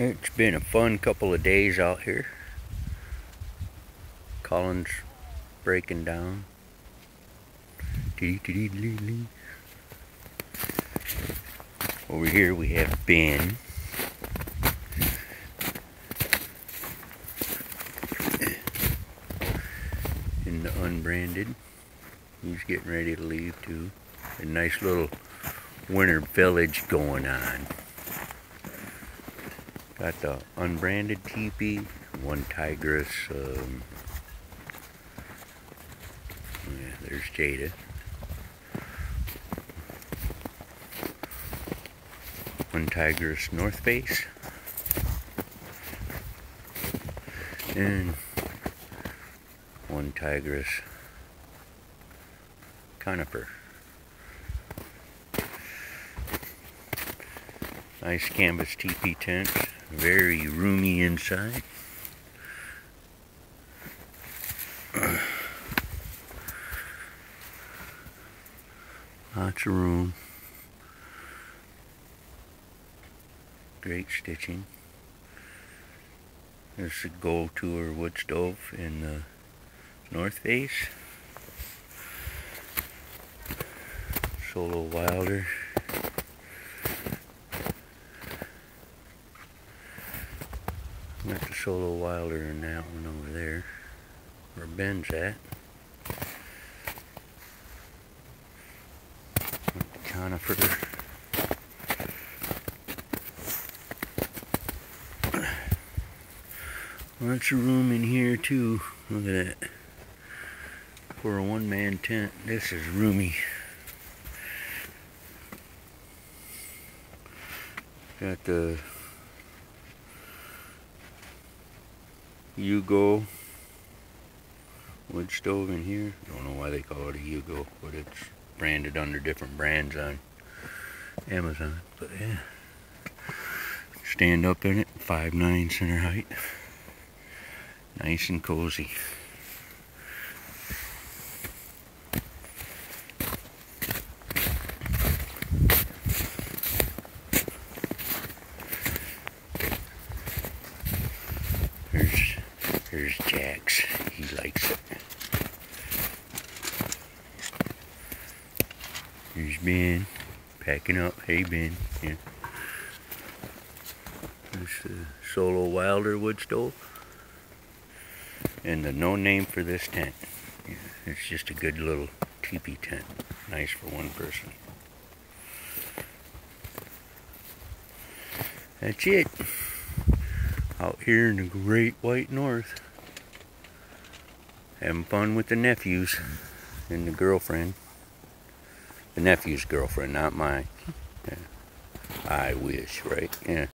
It's been a fun couple of days out here. Colin's breaking down. Over here we have Ben. In the unbranded. He's getting ready to leave too. A nice little winter village going on. Got the unbranded teepee, one Tigris. Yeah, there's Jada. One Tigris North Face. And one Tigris Conifer. Nice canvas teepee tent. Very roomy inside. Lots of room. Great stitching. There's a Gold Tour wood stove in the North Face. Solo Wilder. Got the Solo Wilder in that one over there, where Ben's at. Conifer. Lots of room in here too. Look at that. For a one-man tent, this is roomy. Got the Yugo wood stove in here. Don't know why they call it a Yugo, but it's branded under different brands on Amazon. But yeah, stand up in it, 5'9" center height, nice and cozy. Here's Jax. He likes it. Here's Ben. Packing up. Hey, Ben. Yeah. There's the Solo Wilder wood stove. And the no name for this tent. Yeah, it's just a good little teepee tent. Nice for one person. That's it. Out here in the great white north. Having fun with the nephews and the girlfriend. The nephew's girlfriend, not mine. Yeah. I wish, right? Yeah.